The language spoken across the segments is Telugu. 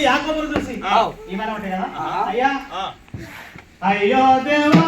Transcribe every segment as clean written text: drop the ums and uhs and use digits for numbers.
యాకోబును చూసి ఏమైనా ఉంటాయి కదా అయ్యా అయ్యో దేవా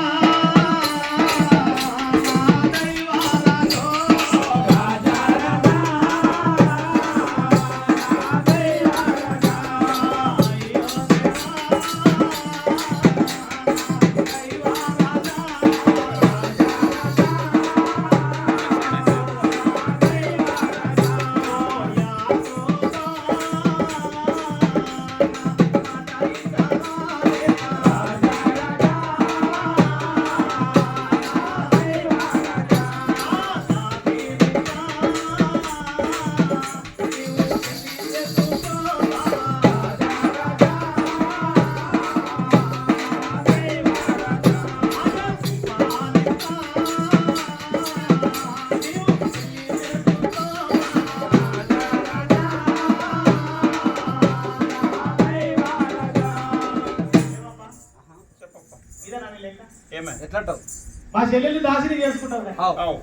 మా చెల్లెల్ని దాసిని చేసుకుంటావు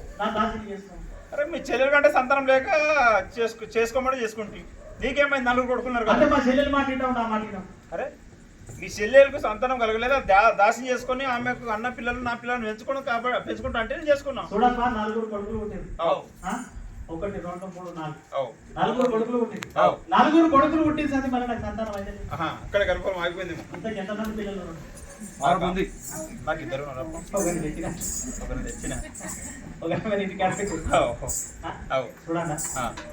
అరే మీ చెల్లెలు కంటే సంతానం లేక చేసుకోమని చేసుకుంటే నీకేమైంది? నలుగురు కొడుకున్నారు అంటే మా చెల్లెలు మాట్లాడతావు నా మాట్లాడతాం. అరే మీ చెల్లెలకు సంతానం కలగలేదా? దాసి చేసుకుని ఆమెకు అన్న పిల్లలు నా పిల్లల్ని పెంచుకుంటా అంటే నేను చేసుకున్నాను. చూడమ్మా నలుగురు కొడుకులు పుట్టారు. 1 2 3 4 నలుగురు కొడుకులు పుట్టారు. నలుగురు కొడుకులు పుట్టింది మరి నాకు సంతానం అయితే అక్కడ గర్భం ఆగిపోయింది. ఇంతకు ఎంతమంది పిల్లలు? నాకు ఇద్దరు చూడండి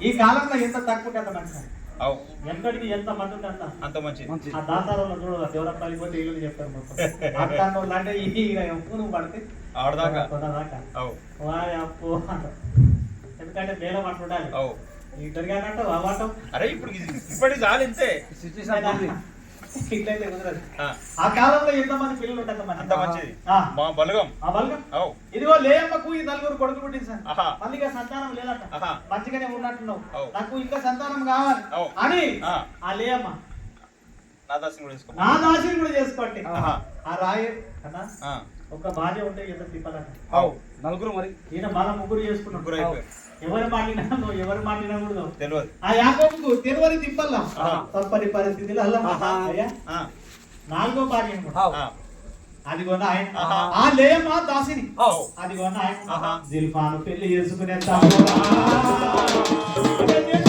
ఈ కాలంలో ఎంత తక్కువ అంత మంచిది. ఎంతటికి ఎంత మంది ఉంటే అంత మంచి. ఆ దాసారంలో చూడ దేవరపల్లి పోతే ఇల్లు చెప్తారు మొత్తం వాళ్ళు అంటే ఎప్పు నువ్వు పడితే ఆడదాకా అప్పు ఎందుకంటే మేళం అంటుండాలి ఇద్దరిగానంటే వాటం. అరే ఇప్పుడు ఇప్పటికి చాలు ఇంతే ఇట్లయితే కుదరదు. ఆ కాలంలో ఎంతమంది పిల్లలు ఉంటారు అంత మంచిది. బలగం ఇదిగో లేమ్మకు ఈ నలుగురు కొడుకులు పుట్టింది సార్. మళ్ళీ సంతానం లేదట, మంచిగానే ఉన్నట్టున్నావు, నాకు ఇంకా సంతానం కావాలి అని ఆ లేయమ్మ నా దాసిని కూడా చేసుకోండి. ఆ రాయ అన్నా ఒక భార్య ఉంటే ఎంత తిప్పాలట. నలుగురు మరి ఈయన మళ్ళా ముగ్గురు చేసుకున్నాడు. ఎవరు మాటినా ఎవరు మాటినా కూడా తెలియదు. ఆ యాకోబుకు తెలియని తిప్పల్లా తప్పని పరిస్థితులు నాలుగో భార్య అదిగోన్న ఆయన ఆ లేయమ్మ దాసిని అదిగోన్న ఆయన జిల్ఫాను పెళ్లి చేసుకునే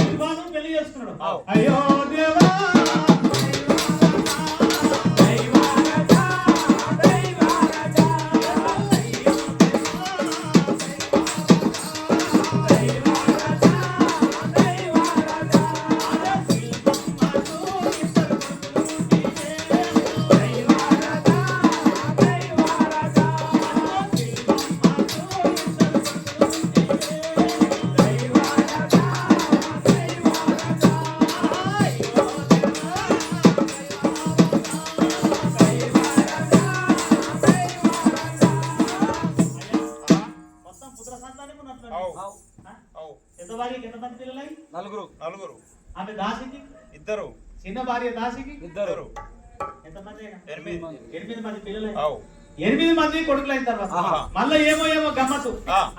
జిల్ఫాను పెళ్లి చేసుకున్నాడు. అయ్యో దేవా నలుగురు. ఆమె దాసికి ఇద్దరు. చిన్న భార్య దాసికి ఇద్దరు. ఎంతమంది? 8 మంది పిల్లలు. 8 మంది కొడుకులు అయిన తర్వాత మళ్ళీ ఏమో గమ్మత్తు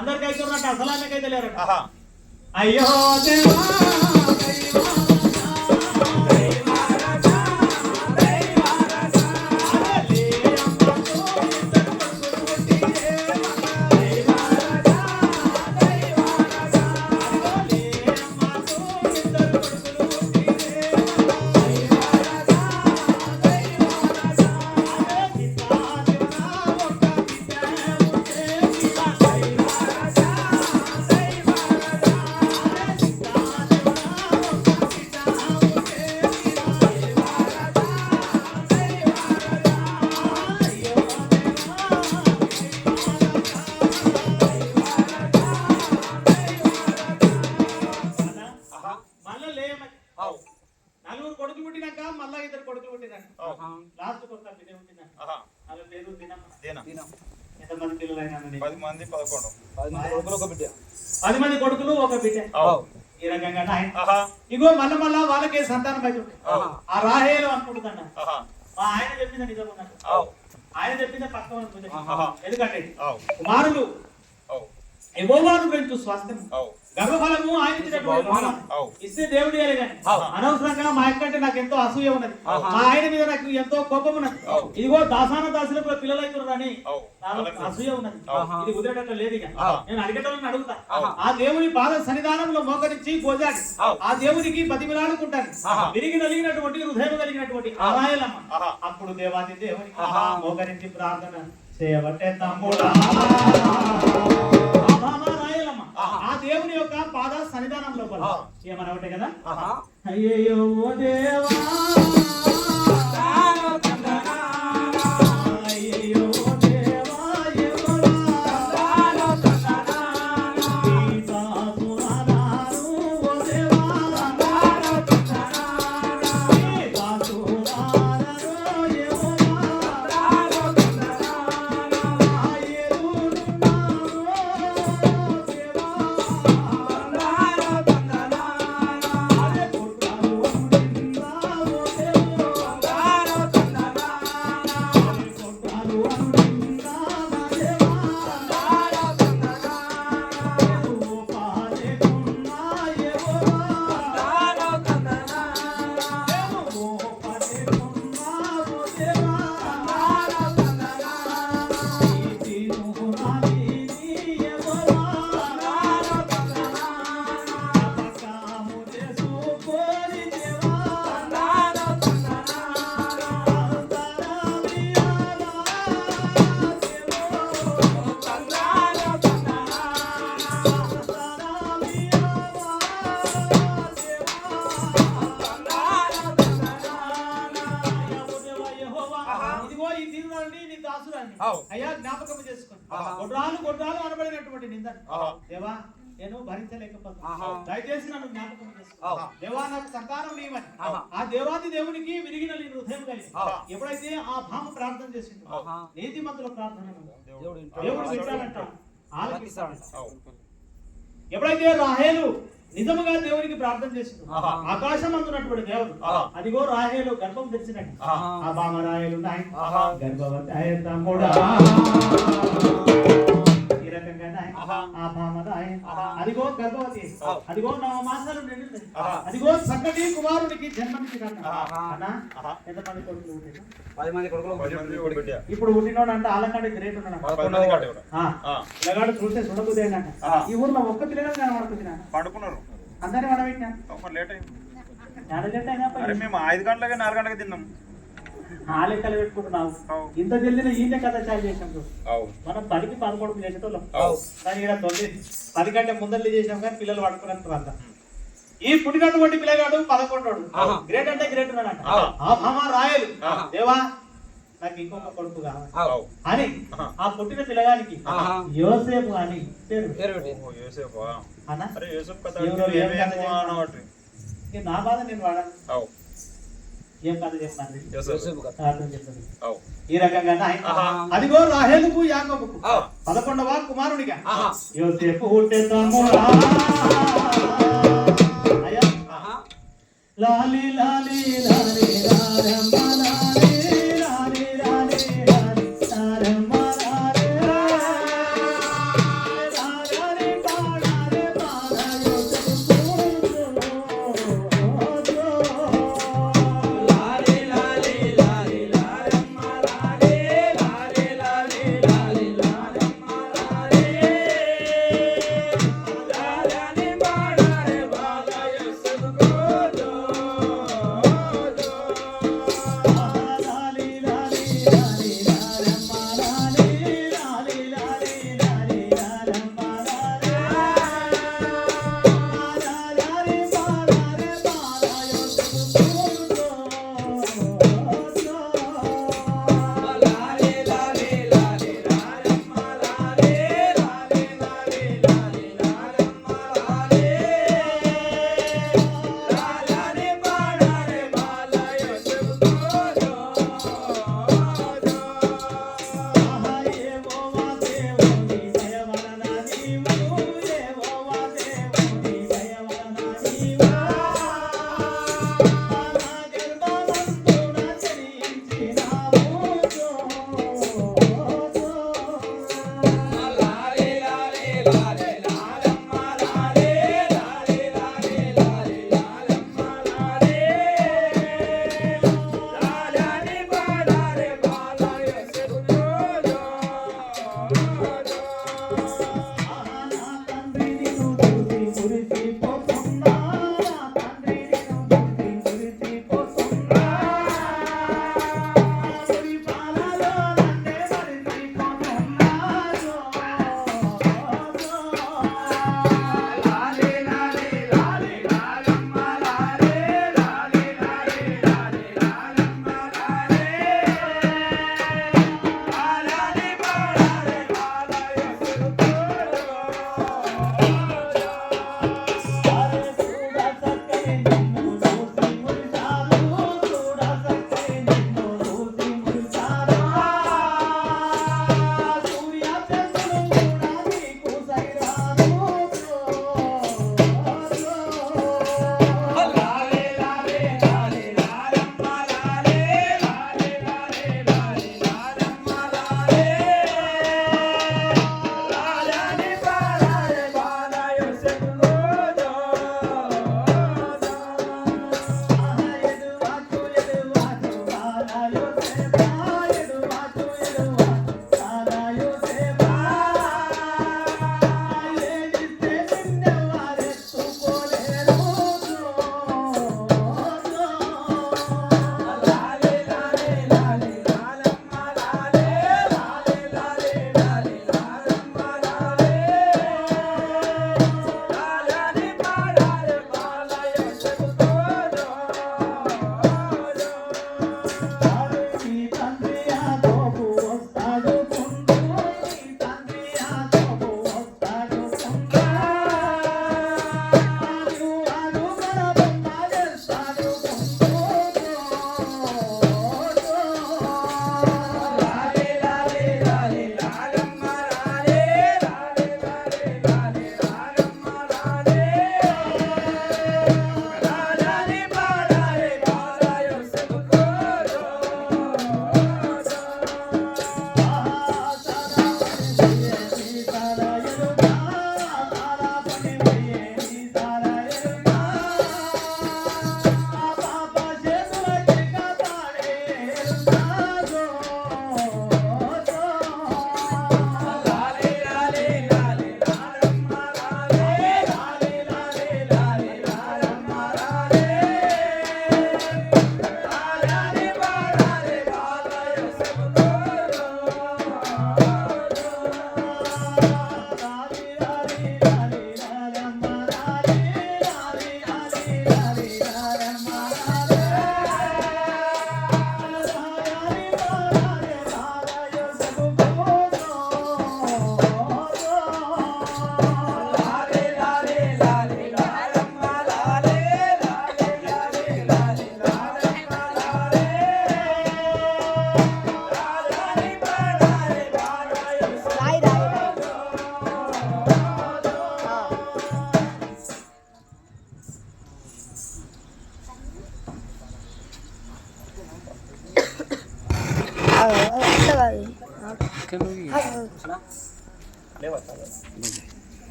అందరికి అయితే ఉన్నట్టు అసలానికైతే లేరట. అయ్యో నలుగురు కొడుకులు పుట్టినాక మళ్ళా 2 కొడుకులు పుట్టినాక లాస్ట్ కొత్త బిడ్డ పుట్టినాక వాళ్ళ పేరు ఎంతమంది పిల్లలు అయినా 10 మంది 11 10 మంది కొడుకులు ఒక బిడ్డ. ఈ రకంగా ఇగో మళ్ళా వాళ్ళకే సంతానం అవుతుంది. ఆ రాహేలు అనుకుంటుందంట. ఆయన చెప్పింది నిజం ఉన్నట్టు, ఆయన చెప్పిందే పక్క. ఎందుకంటే కుమారులు యెహోవాను గురించి స్వాస్థ్యం గర్భఫలము ఆయన ఇచ్చినటువంటి బహుమానం. ఇస్తే దేవుడు ఇవ్వాలి కానీ అనవసరంగా మా అక్కంటే నాకు ఎంతో అసూయ ఉన్నది, మా ఆయన మీద నాకు ఎంతో కోపం ఉన్నది, ఇదిగో దాసాన దాసులకు పిల్లలు అవుతున్నారని నాకు అసూయ ఉన్నది, ఇది కుదిరేటట్లు లేదు. ఇక నేను అడిగేటోళ్ళని అడుగుతా, ఆ దేవుని పాద సన్నిధానంలో మోకరించి గోజాడి ఆ దేవునికి బతిమిలాడుకుంటాను, విరిగి నలిగినటువంటి హృదయం కలిగినటువంటి ఆరాయలమ్మ. అప్పుడు దేవాది దేవుని మోకరించి ప్రార్థన చేయబట్టే తమ్ముడా రాయలమ్మ ఆ దేవుని యొక్క పాద సన్నిధానం లోపల ఏమనవటే కదా, అయ్యో దేవా అయ్యా జ్ఞాపకం చేసుకోండి, గొడ్రాలు అనబడినటువంటి నిందను దేవా నేను భరించలేకపోతున్నా, దయచేసి నన్ను జ్ఞాపకం చేసుకో దేవా, నాకు సంతానం నీవని ఆ దేవాది దేవునికి విరిగిన నీ హృదయం కలిగి ఎప్పుడైతే ఆ భామ ప్రార్థన చేసిందో నీతిమంతుల ప్రార్థన దేవుడు వింటాడంట, ఆలకిస్తాడంట. ఎప్పుడైతే రాహేలు నిజముగా దేవునికి ప్రార్థన చేసింది ఆకాశం అందున్నటువంటి దేవుడు అదిగో రాహేలు గర్భం తెచ్చినట్టు ఆ బామ రాహేలు గర్భవతి తమ్ముడా ఈ రకంగా ఆ బామ రాహే అదిగో గర్భవతి అదిగో 9 మాసాలు నిండింది, అదిగో చక్కటి కుమారుడికి జన్మనిచ్చినట్టు. ఎంతమంది కొడుకులు పుట్టిన? 10 మంది కొడుకులు. ఇప్పుడు పుట్టినోడు అంటే ఆలకాడి గ్రేట్ ఉన్నాడు, పిల్లగాడు చూస్తే చూడబుద్ది ఏంటంట. ఈ ఊర్లో ఒక్క పిల్లగా కనబడుతుంది, పడుకున్నారు అందరినీ వడబెట్టినా లేట్ అయింది. మేము 5 గంటలకి 4 గంటలకు తిన్నాం. ఆ లెక్కలు పెట్టుకుంటున్నావు, ఇంత జల్దిన ఈ లెక్క తయారు చేసాం. మనం 10కి 11 చేసేటోళ్ళం, కానీ ఇక్కడ 10 కంటే ముందల్ని చేసాం, కానీ పిల్లలు పడుకున్నట్టు అంతా. ఈ పుట్టినటువంటి పిల్లగాడు 11 గ్రేట్ అంటే గ్రేట్ ఉన్నాడంట. ఆ భామ రాయలు దేవా నాకు ఇంకొక కొడుకు కావాలి అని ఆ పుట్టిన పిల్లగానికి యోసేపు అని పేరు. నా బాధ నేను వాడాను, ఏం కథ చెప్పాను చెప్పండి. ఈ రకంగా అదిగో రాహేలుకు యాకోబుకు 11వ కుమారునిగా యోసేపు పుట్టెదము అయ్యా లాలి లాలి లాలి రారమ్మ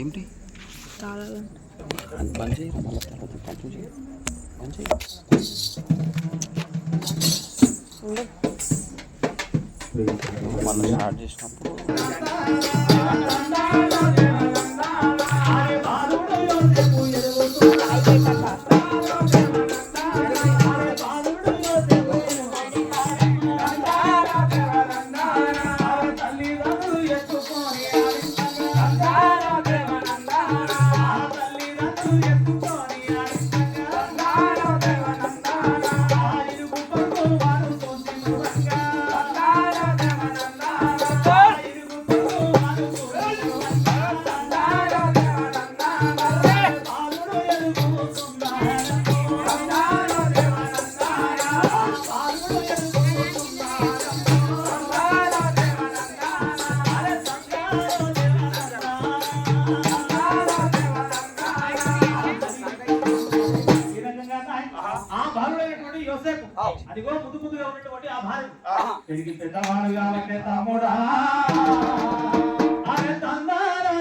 ఏంటి బంద్ చేయి మళ్ళీ తర్వాత కంటిన్యూ చేయి బంద్ చేయి మళ్ళీ స్టార్ట్ చేసినప్పుడు అదిగో ముందు ముందుగా ఉన్నటువంటి ఆ భార్య పెరిగి పెద్దవాడు కాబట్టి తమ్ముడా అరే తందారా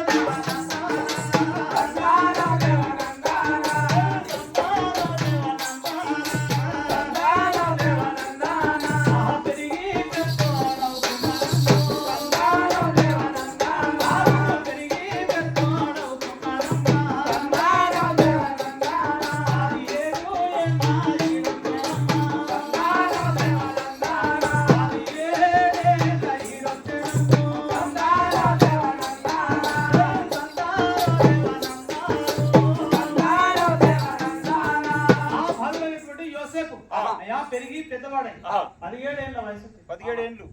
పెరిగి పెద్దవాడై 17 ఏళ్ల వయసు 17 ఏళ్ళు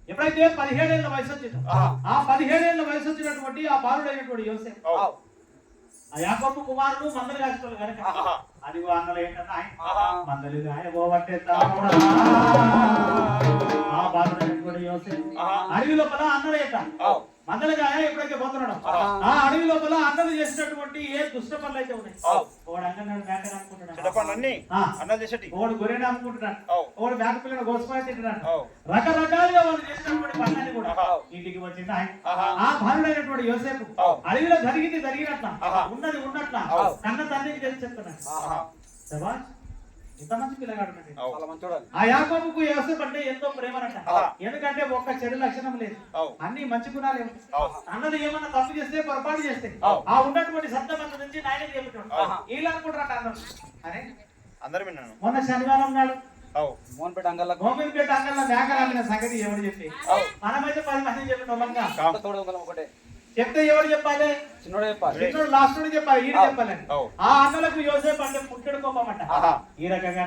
ఎప్పుడైతే 17 ఏళ్ల వయసు వచ్చిందో ఆ 17 ఏళ్ల వయసు వచ్చినటువంటి ఆ బాలుడైనటువంటి యోసేపు ఆ యాకోబు కుమారుడు మందలు కాసేటోళ్ళు కనుక అది అన్నలు ఏంటన్నా మందలు గాయబోబట్టే తమ్ముడా ఆ బాలుడైనటువంటి యోసేపు అడవి లోపల అన్నలేట మందలుగాయ ఎప్పుడైతే పోతున్నాడు ఆ అడవి లోపల అన్నలు చేసినటువంటి ఏ దుష్ట పనులు అయితే ఉన్నాయి ఒకడు అంగన్నాడు మేకని అమ్ముకుంటున్నాడు, ఒకడు గొర్రెని అమ్ముకుంటున్నాడు, ఒకడు మేక పిల్లని గోసుకొని తింటున్నాడు. రకరకాలుగా వాళ్ళు చేసినటువంటి పనులన్నీ కూడా ఇంటికి వచ్చింది ఆ భారుడైనటువంటి యోసేపు అడవిలో జరిగినట్ల ఉన్నది ఉన్నట్ల కన్న తండ్రికి తెలిసి చెప్తున్నాడు. ఇంత మంచి పిల్లగాడు ఆ యాకోబుకు యోసేపు అంటే ఎంతో ప్రేమనట. ఎందుకంటే ఒక్క చెడు లక్షణం లేదు, అన్ని మంచి గుణాలు. అన్నది ఏమన్నా తప్పు చేస్తే పొరపాటు చేస్తే ఆ ఉన్నటువంటి సత్యమంత నుంచి నాయనకి చెబుతాడు. వీళ్ళు అనుకుంటారట అన్నారు. అరే మొన్న శనివారం నాడు మోహన్పేట అంగల్లో మేకరామిన సంగతి ఎవరు చెప్పి మనమైతే 10 మంది చెప్పిన వాళ్ళంగా చెప్తే ఎవరు చెప్పాలి? చిన్నోడు లాస్ట్ చెప్పాలి, ఈయన చెప్పాలి. ఆ అన్నలకు యోసేపు అంటే పుట్టడు కోపమంట. ఈ రకంగా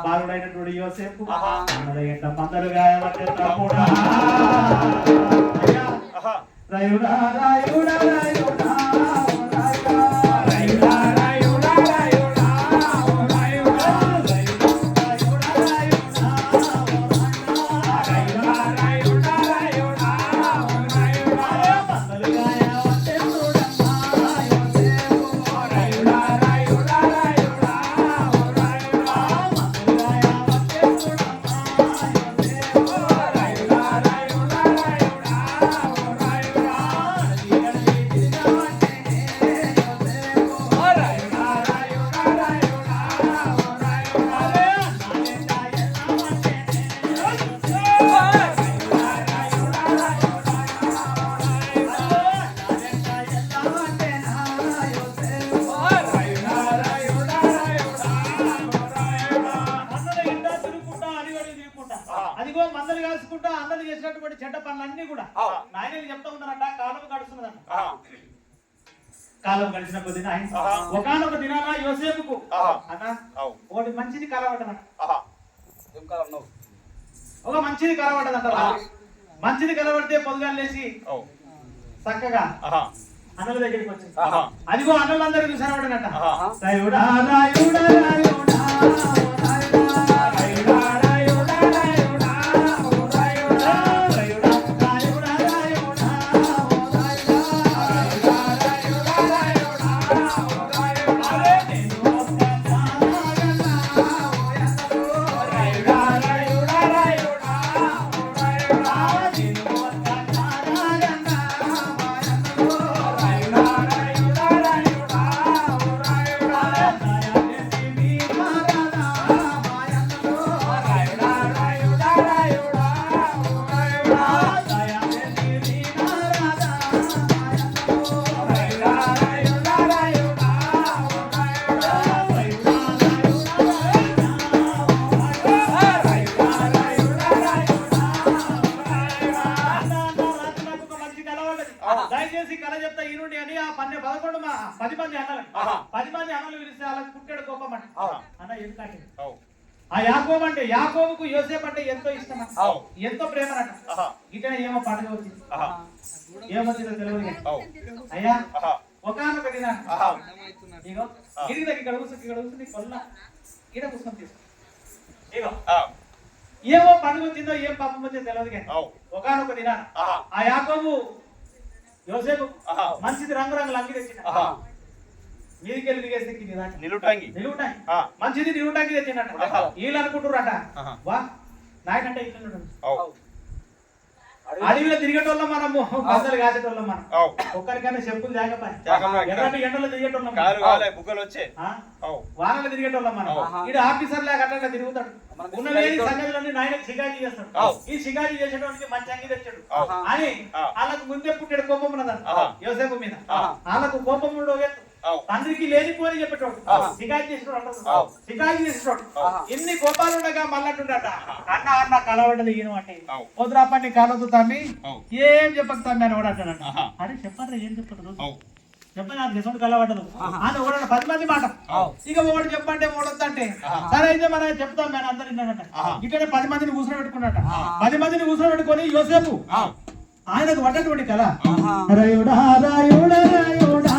బాలుడైనటువంటి యోసేపు మందలు గాయబట్టే తమ్ముడా రాయుడా రాయుడా రాయుడా చేసినటువంటి చెడ్డ పనులన్నీ కూడా నాయనకి చెప్తా ఉన్నారంట. కాలం గడుస్తున్నదంట. కాలం గడిచిన కొద్ది ఒకనొక దినాన యోసేపుకు అన్న ఒకటి మంచిది కలవటదంట. ఒక మంచిది కలవటదంట. మంచిది కలవడితే పొద్దుగాలు లేచి చక్కగా అన్నల దగ్గరికి వచ్చింది. అదిగో అన్నలందరూ చూసారట. రాయుడా రాయుడా రాయుడా 10 మంది అన్నలు ఆహా. 10 మంది అన్నలు పిలిస్తే వాళ్ళకి పుట్టాడు కోపం అంట ఆహా. అన్న ఎందుకంటే అవు ఆ యాకోబు అంటే యాకోబుకు యోసేపు అంటే ఎంతో ఇష్టం అవు. ఎంతో ప్రేమనట ఆహా. ఇతనే ఏమో పండుగ వచ్చింది ఆహా. ఏమొచ్చిందో తెలియదు కానీ. అవు అయ్యా ఆహా. ఒకనొక దినాన ఆహా. ఇగో గిరికి దగ్గర ఇక్కడ కూర్చుని కొల్ల ఈడ కూర్చొని తీసుకో ఇగో ఆ. ఏమో పండుగ వచ్చిందో ఏం పాపం వచ్చిందో తెలియదు కానీ అవు ఒకనొక దినాన ఆహా. ఆ యాకోబు యోసేపు ఆహా. మంచిది రంగురంగుల అంగి తెచ్చిన ఆహా. మీదికెళ్ళి దిగేస్తే కింది దాకా నిలుటాంగి నిలువుటాయి ఆ. మంచిది నిలువుటాకి తెచ్చినట్ట ఆహా. వీళ్ళు అనుకుంటున్నారట ఆహా. వా నాయకంటే ఇట్లా అవు అడవిలో తిరిగేటోళ్ళం మనము బద్దలు కాసేటోళ్ళం మనం అవు ఒక్కరికైనా చెప్పులు లేకపోయి జాగ్రత్త. ఎర్రటి ఎండలో తిరిగేటోళ్ళం కారు కాలే బుగ్గలు వచ్చే ఆ? అవు వానలు తిరిగేటోళ్ళం మనం ఆహా. ఈడు ఆఫీసర్ లేక అట్లా తిరుగుతాడు ఉన్న లేని సంగతులన్నీ నాయనకి షికాజీ చేస్తాడు ఆవ్. ఈ షికాజీ చేసేటోనికి మంచి అంగి తెచ్చాడు ఆవ్. అని ఆవ్. వాళ్ళకు ముందే పుట్టాడు కోపం ఉన్నదంట ఆహా. యోసేపు మీద ఆహా. వాళ్ళకు కోపం ఉండో ఎత్తు అవు తండ్రికి లేనిపోని చెప్పేటోడు ఆహా. షికాజీ చేసేటోడు అంటారు ఆవ్. షికాజీ చేసేటోడు ఆహా. ఎన్ని కోపాలు ఉండగా మళ్ళంటుండట అన్న కలవడదు ఈయన అంటే ఆవ్. వద్దురాపండి కలవద్దు తమ్మి ఆవ్. ఏం చెప్పక తమ్మి అని కూడా అంటాడంట ఆహా. అరే చెప్పండి ఏం చెప్పదు అవు చెప్పండి నాకు రిసోర్ట్ కలవడదు అని ఓడాడు 10 మంది మాట ఇక ఒకటి చెప్పంటే ఓడొద్దంటే సరే అయితే మనం చెప్తాం నేను అందరు విన్నాడట ఇక్కడే 10 మందిని కూర్చొని పెట్టుకున్నట 10 మందిని కూర్చొని పెట్టుకొని యోసేపు ఆయనకు పడ్డటువంటి కళ రాయుడా రాయుడా రాయుడా